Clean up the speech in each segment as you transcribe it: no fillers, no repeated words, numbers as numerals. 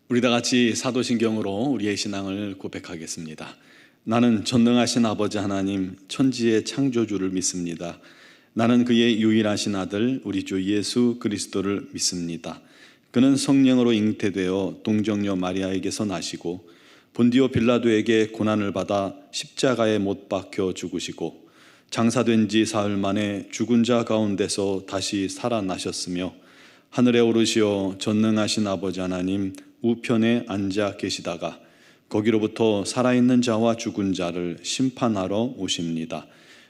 우리 다 같이 사도신경으로 우리의 신앙을 고백하겠습니다. 나는 전능하신 아버지 하나님 천지의 창조주를 믿습니다. 나는 그의 유일하신 아들 우리 주 예수 그리스도를 믿습니다. 그는 성령으로 잉태되어 동정녀 마리아에게서 나시고 본디오 빌라도에게 고난을 받아 십자가에 못 박혀 죽으시고 장사된 지 사흘 만에 죽은 자 가운데서 다시 살아나셨으며 하늘에 오르시어 전능하신 아버지 하나님 우편에 앉아 계시다가 거기로부터 살아있는 자와 죽은 자를 심판하러 오십니다.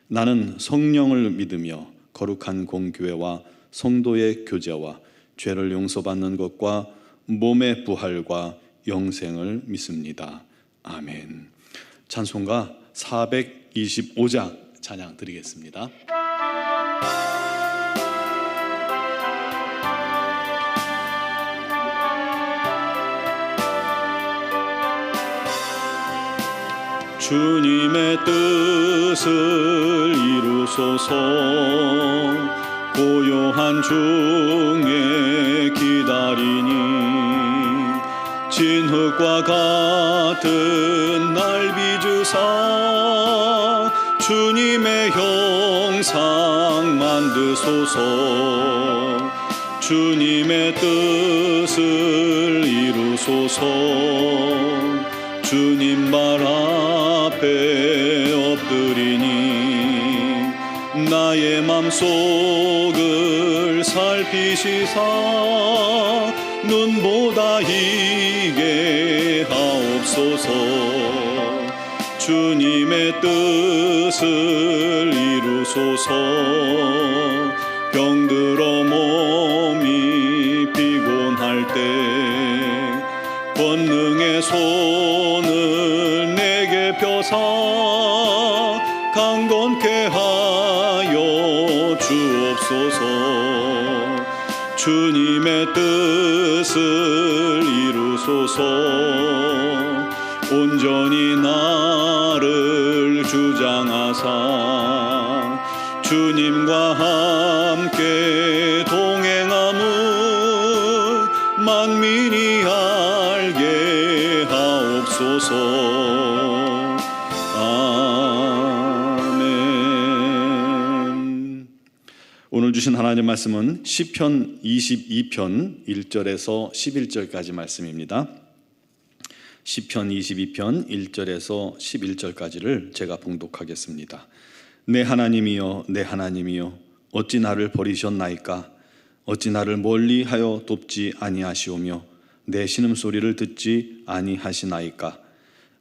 나는 성령을 믿으며 거룩한 공교회와 성도의 교제와 죄를 용서받는 것과 몸의 부활과 영생을 믿습니다. 아멘. 찬송가 425장 찬양 드리겠습니다. 주님의 뜻을 이루소서. 고요한 중에 기다리니 진흙과 같은 날 빚으사 주님의 형상 만드소서. 주님의 뜻을 이루소서. 주님 발 앞에 엎드리니 나의 맘속을 살피시사 눈보다 희게 하옵소서. 주님의 뜻을 이루소서. 병들어 몸이 피곤할 때 권능의 손을 내게 펴사 강건케 하여 주옵소서. 주님의 뜻을 이루소서. 온전히 나를 주장하사 주님과 함께 동행함을 만민이 알게 하옵소서. 아멘. 오늘 주신 하나님 말씀은 시편 22편 1절에서 11절까지 말씀입니다. 시편 22편 1절에서 11절까지를 제가 봉독하겠습니다. 내 하나님이여 내 하나님이여 어찌 나를 버리셨나이까. 어찌 나를 멀리하여 돕지 아니하시오며 내 신음소리를 듣지 아니하시나이까.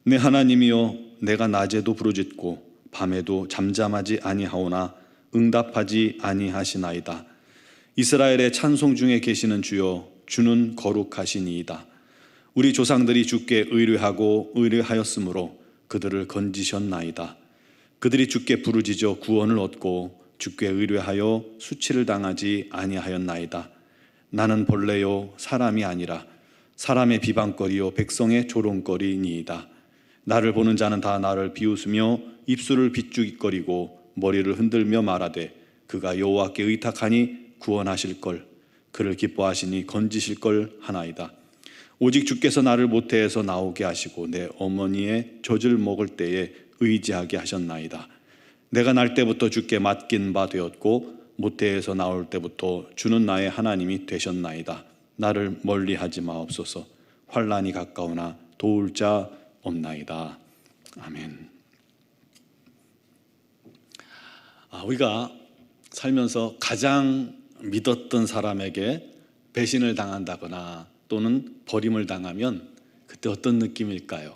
내 하나님이여 내가 낮에도 부르짖고 밤에도 잠잠하지 아니하오나 응답하지 아니하시나이다. 이스라엘의 찬송 중에 계시는 주여 주는 거룩하시니이다. 우리 조상들이 주께 의뢰하고 의뢰하였으므로 그들을 건지셨나이다. 그들이 주께 부르짖어 구원을 얻고 주께 의뢰하여 수치를 당하지 아니하였나이다. 나는 벌레요 사람이 아니라 사람의 비방거리요 백성의 조롱거리니이다. 나를 보는 자는 다 나를 비웃으며 입술을 비죽거리고 머리를 흔들며 말하되 그가 여호와께 의탁하니 구원하실 걸 그를 기뻐하시니 건지실 걸 하나이다. 오직 주께서 나를 모태에서 나오게 하시고 내 어머니의 젖을 먹을 때에 의지하게 하셨나이다. 내가 날 때부터 주께 맡긴 바 되었고 모태에서 나올 때부터 주는 나의 하나님이 되셨나이다. 나를 멀리하지 마옵소서. 환난이 가까우나 도울 자 없나이다. 아멘. 우리가 살면서 가장 믿었던 사람에게 배신을 당한다거나 또는 버림을 당하면 그때 어떤 느낌일까요?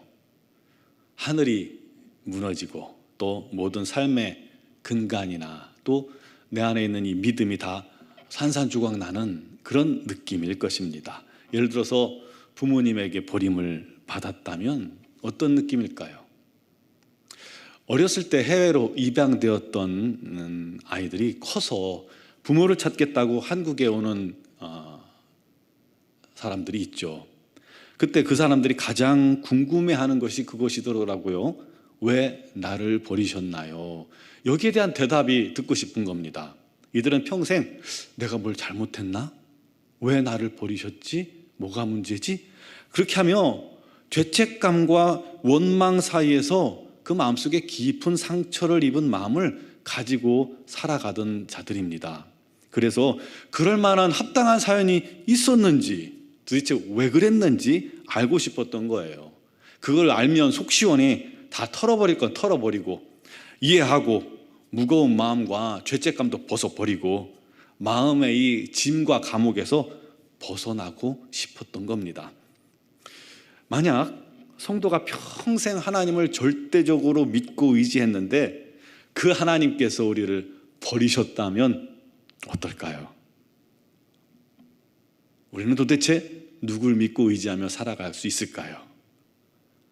하늘이 무너지고 또 모든 삶의 근간이나 또 내 안에 있는 이 믿음이 다 산산조각 나는 그런 느낌일 것입니다. 예를 들어서 부모님에게 버림을 받았다면 어떤 느낌일까요? 어렸을 때 해외로 입양되었던 아이들이 커서 부모를 찾겠다고 한국에 오는 사람들이 있죠. 그때 그 사람들이 가장 궁금해하는 것이 그것이더라고요. 왜 나를 버리셨나요? 여기에 대한 대답이 듣고 싶은 겁니다. 이들은 평생 내가 뭘 잘못했나? 왜 나를 버리셨지? 뭐가 문제지? 그렇게 하며 죄책감과 원망 사이에서 그 마음속에 깊은 상처를 입은 마음을 가지고 살아가던 자들입니다. 그래서 그럴 만한 합당한 사연이 있었는지, 도대체 왜 그랬는지 알고 싶었던 거예요. 그걸 알면 속 시원히 다 털어버릴 건 털어버리고, 이해하고, 무거운 마음과 죄책감도 벗어버리고, 마음의 이 짐과 감옥에서 벗어나고 싶었던 겁니다. 만약 성도가 평생 하나님을 절대적으로 믿고 의지했는데 그 하나님께서 우리를 버리셨다면 어떨까요? 우리는 도대체 누굴 믿고 의지하며 살아갈 수 있을까요?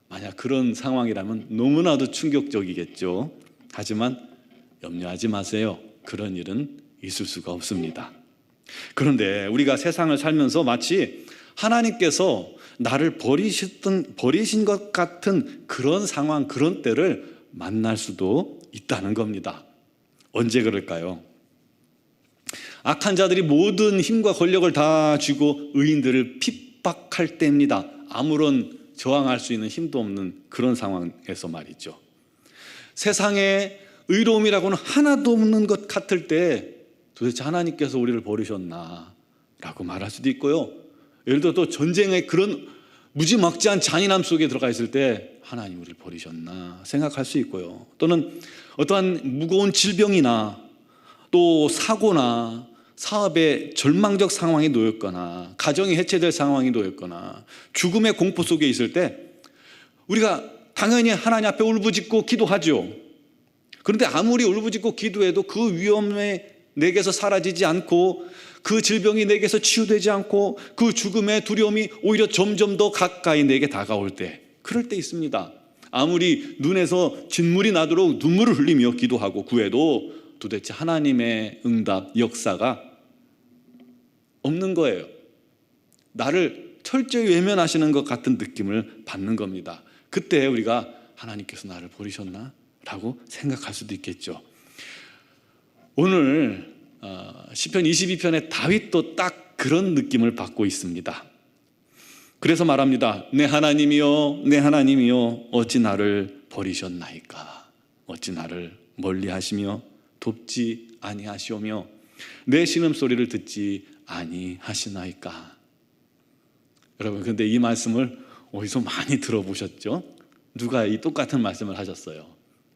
만약 그런 상황이라면 너무나도 충격적이겠죠. 하지만 염려하지 마세요. 그런 일은 있을 수가 없습니다. 그런데 우리가 세상을 살면서 마치 하나님께서 나를 버리신 것 같은 그런 상황, 그런 때를 만날 수도 있다는 겁니다. 언제 그럴까요? 악한 자들이 모든 힘과 권력을 다 쥐고 의인들을 핍박할 때입니다. 아무런 저항할 수 있는 힘도 없는 그런 상황에서 말이죠. 세상에 의로움이라고는 하나도 없는 것 같을 때 도대체 하나님께서 우리를 버리셨나? 라고 말할 수도 있고요. 예를 들어 또 전쟁의 그런 무지막지한 잔인함 속에 들어가 있을 때 하나님 우리를 버리셨나 생각할 수 있고요. 또는 어떠한 무거운 질병이나 또 사고나 사업의 절망적 상황에 놓였거나 가정이 해체될 상황에 놓였거나 죽음의 공포 속에 있을 때 우리가 당연히 하나님 앞에 울부짖고 기도하죠. 그런데 아무리 울부짖고 기도해도 그 위험에 내게서 사라지지 않고 그 질병이 내게서 치유되지 않고 그 죽음의 두려움이 오히려 점점 더 가까이 내게 다가올 때, 그럴 때 있습니다. 아무리 눈에서 진물이 나도록 눈물을 흘리며 기도하고 구해도 도대체 하나님의 응답, 역사가 없는 거예요. 나를 철저히 외면하시는 것 같은 느낌을 받는 겁니다. 그때 우리가 하나님께서 나를 버리셨나? 라고 생각할 수도 있겠죠. 오늘 시편 22편의 다윗도 딱 그런 느낌을 받고 있습니다. 그래서 말합니다. 내 하나님이여, 내 하나님이여, 어찌 나를 버리셨나이까? 어찌 나를 멀리하시며 돕지 아니하시오며 내 신음소리를 듣지 아니하시나이까? 여러분, 근데 이 말씀을 어디서 많이 들어보셨죠? 누가 이 똑같은 말씀을 하셨어요?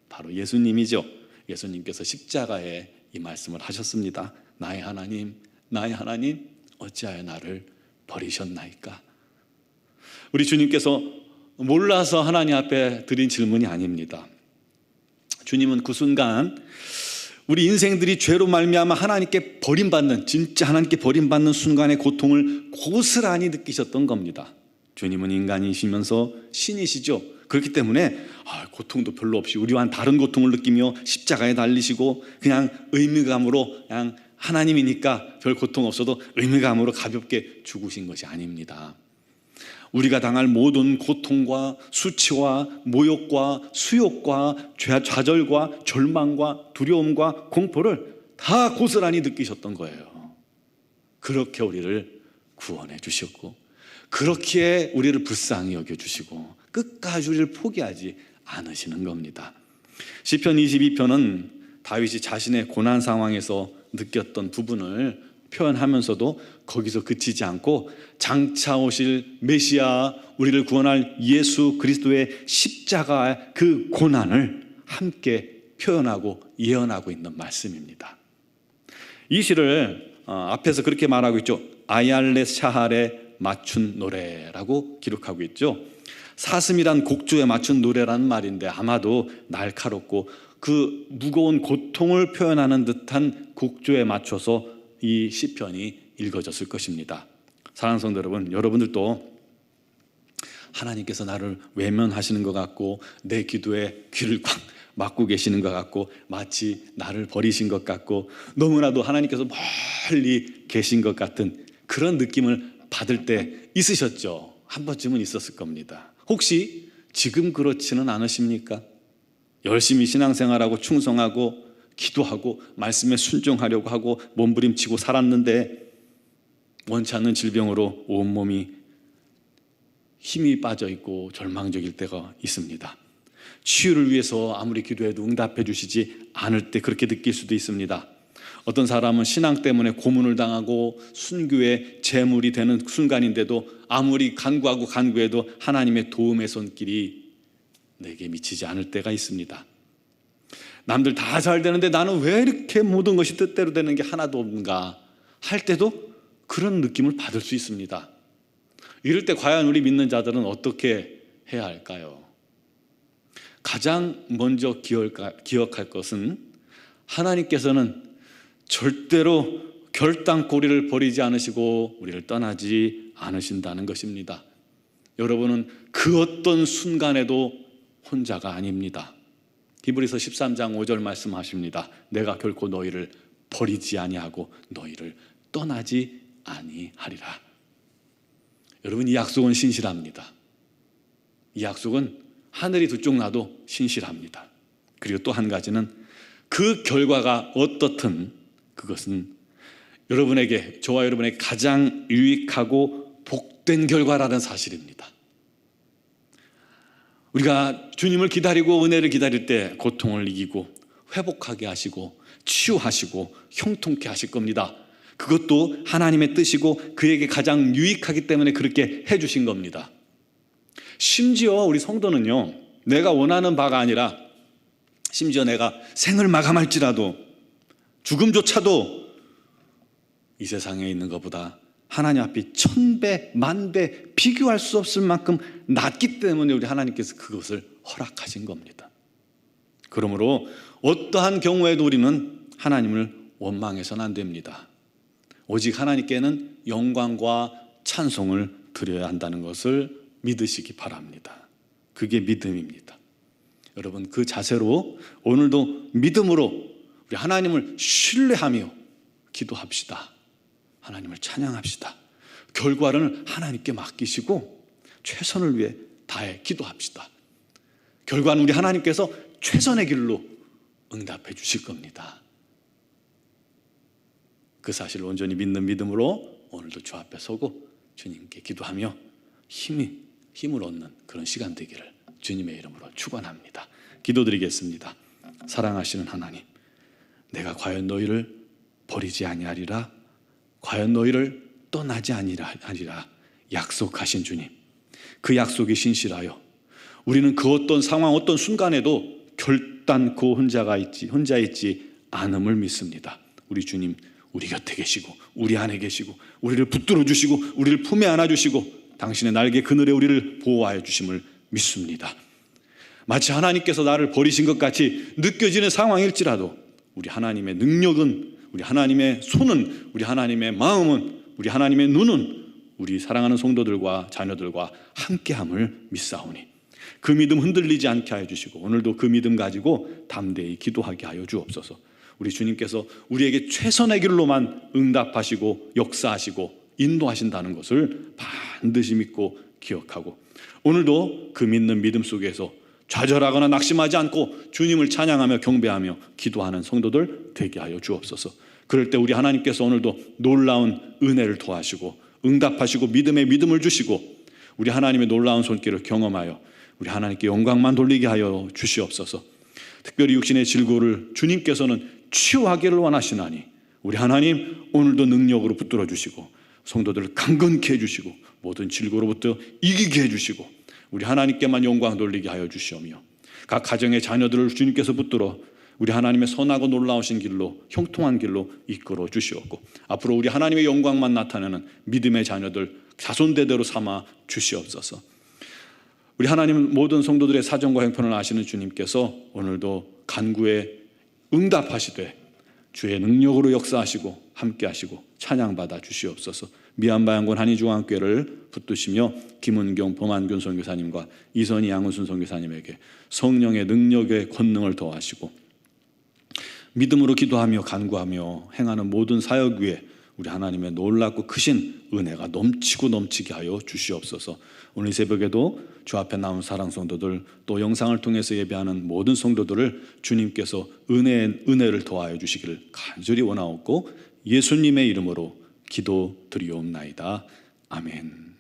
바로 예수님이죠. 예수님께서 십자가에 이 말씀을 하셨습니다. 나의 하나님, 나의 하나님, 어찌하여 나를 버리셨나이까? 우리 주님께서 몰라서 하나님 앞에 드린 질문이 아닙니다. 주님은 그 순간 우리 인생들이 죄로 말미암아 하나님께 버림받는, 진짜 하나님께 버림받는 순간의 고통을 고스란히 느끼셨던 겁니다. 주님은 인간이시면서 신이시죠. 그렇기 때문에 고통도 별로 없이 우리와는 다른 고통을 느끼며 십자가에 달리시고 그냥 의무감으로 그냥 하나님이니까 별 고통 없어도 의무감으로 가볍게 죽으신 것이 아닙니다. 우리가 당할 모든 고통과 수치와 모욕과 수욕과 좌절과 절망과 두려움과 공포를 다 고스란히 느끼셨던 거예요. 그렇게 우리를 구원해 주셨고 그렇게 우리를 불쌍히 여겨주시고 끝까지 우리를 포기하지 않으시는 겁니다. 시편 22편은 다윗이 자신의 고난 상황에서 느꼈던 부분을 표현하면서도 거기서 그치지 않고 장차 오실 메시아, 우리를 구원할 예수 그리스도의 십자가의 그 고난을 함께 표현하고 예언하고 있는 말씀입니다. 이 시를 앞에서 그렇게 말하고 있죠. 아얄렛 샤할에 맞춘 노래라고 기록하고 있죠. 사슴이란 곡조에 맞춘 노래라는 말인데 아마도 날카롭고 그 무거운 고통을 표현하는 듯한 곡조에 맞춰서 이 시편이 읽어졌을 것입니다. 사랑하는 성도 여러분, 여러분들도 하나님께서 나를 외면하시는 것 같고 내 기도에 귀를 꽉 막고 계시는 것 같고 마치 나를 버리신 것 같고 너무나도 하나님께서 멀리 계신 것 같은 그런 느낌을 받을 때 있으셨죠? 한 번쯤은 있었을 겁니다. 혹시 지금 그렇지는 않으십니까? 열심히 신앙생활하고 충성하고 기도하고 말씀에 순종하려고 하고 몸부림치고 살았는데 원치 않는 질병으로 온몸이 힘이 빠져 있고 절망적일 때가 있습니다. 치유를 위해서 아무리 기도해도 응답해 주시지 않을 때 그렇게 느낄 수도 있습니다. 어떤 사람은 신앙 때문에 고문을 당하고 순교의 제물이 되는 순간인데도 아무리 간구하고 간구해도 하나님의 도움의 손길이 내게 미치지 않을 때가 있습니다. 남들 다 잘 되는데 나는 왜 이렇게 모든 것이 뜻대로 되는 게 하나도 없는가 할 때도 그런 느낌을 받을 수 있습니다. 이럴 때 과연 우리 믿는 자들은 어떻게 해야 할까요? 가장 먼저 기억할 것은 하나님께서는 절대로 결단코리를 버리지 않으시고 우리를 떠나지 않으신다는 것입니다. 여러분은 그 어떤 순간에도 혼자가 아닙니다. 히브리서 13장 5절 말씀하십니다. 내가 결코 너희를 버리지 아니하고 너희를 떠나지 아니하리라. 여러분, 이 약속은 신실합니다. 이 약속은 하늘이 두 쪽 나도 신실합니다. 그리고 또 한 가지는 그 결과가 어떻든 그것은 여러분에게, 저와 여러분에게 가장 유익하고 복된 결과라는 사실입니다. 우리가 주님을 기다리고 은혜를 기다릴 때 고통을 이기고 회복하게 하시고 치유하시고 형통케 하실 겁니다. 그것도 하나님의 뜻이고 그에게 가장 유익하기 때문에 그렇게 해주신 겁니다. 심지어 우리 성도는요, 내가 원하는 바가 아니라 심지어 내가 생을 마감할지라도 죽음조차도 이 세상에 있는 것보다 하나님 앞에 1000배, 10,000배 비교할 수 없을 만큼 낫기 때문에 우리 하나님께서 그것을 허락하신 겁니다. 그러므로 어떠한 경우에도 우리는 하나님을 원망해서는 안 됩니다. 오직 하나님께는 영광과 찬송을 드려야 한다는 것을 믿으시기 바랍니다. 그게 믿음입니다. 여러분, 그 자세로 오늘도 믿음으로 우리 하나님을 신뢰하며 기도합시다. 하나님을 찬양합시다. 결과를 하나님께 맡기시고 최선을 위해 다해 기도합시다. 결과는 우리 하나님께서 최선의 길로 응답해 주실 겁니다. 그 사실을 온전히 믿는 믿음으로 오늘도 주 앞에 서고 주님께 기도하며 힘을 얻는 그런 시간 되기를 주님의 이름으로 축원합니다. 기도드리겠습니다. 사랑하시는 하나님, 내가 과연 너희를 버리지 아니하리라, 과연 너희를 떠나지 아니하리라 약속하신 주님, 그 약속이 신실하여 우리는 그 어떤 상황, 어떤 순간에도 결단코 혼자 있지 않음을 믿습니다. 우리 주님, 우리 곁에 계시고 우리 안에 계시고 우리를 붙들어 주시고 우리를 품에 안아 주시고 당신의 날개 그늘에 우리를 보호하여 주심을 믿습니다. 마치 하나님께서 나를 버리신 것 같이 느껴지는 상황일지라도 우리 하나님의 능력은, 우리 하나님의 손은, 우리 하나님의 마음은, 우리 하나님의 눈은 우리 사랑하는 성도들과 자녀들과 함께함을 믿사오니 그 믿음 흔들리지 않게 하여 주시고 오늘도 그 믿음 가지고 담대히 기도하게 하여 주옵소서. 우리 주님께서 우리에게 최선의 길로만 응답하시고 역사하시고 인도하신다는 것을 반드시 믿고 기억하고 오늘도 그 믿는 믿음 속에서 좌절하거나 낙심하지 않고 주님을 찬양하며 경배하며 기도하는 성도들 되게 하여 주옵소서. 그럴 때 우리 하나님께서 오늘도 놀라운 은혜를 더하시고 응답하시고 믿음에 믿음을 주시고 우리 하나님의 놀라운 손길을 경험하여 우리 하나님께 영광만 돌리게 하여 주시옵소서. 특별히 육신의 질고를 주님께서는 치유하기를 원하시나니 우리 하나님 오늘도 능력으로 붙들어 주시고 성도들을 강건케 해주시고 모든 질고로부터 이기게 해주시고 우리 하나님께만 영광 돌리게 하여 주시오며 각 가정의 자녀들을 주님께서 붙들어 우리 하나님의 선하고 놀라우신 길로 형통한 길로 이끌어 주시옵고 앞으로 우리 하나님의 영광만 나타내는 믿음의 자녀들 자손대대로 삼아 주시옵소서. 우리 하나님 모든 성도들의 사정과 형편을 아시는 주님께서 오늘도 간구에 응답하시되 주의 능력으로 역사하시고 함께하시고 찬양받아 주시옵소서. 미얀바양군 한의중앙교회를 붙드시며 김은경 범한균 선교사님과 이선희 양은순 선교사님에게 성령의 능력의 권능을 더하시고 믿음으로 기도하며 간구하며 행하는 모든 사역 위에 우리 하나님의 놀랍고 크신 은혜가 넘치게 하여 주시옵소서. 오늘 새벽에도 주 앞에 나온 사랑 성도들 또 영상을 통해서 예배하는 모든 성도들을 주님께서 은혜를 더하여 주시기를 간절히 원하옵고 예수님의 이름으로 기도드리옵나이다. 아멘.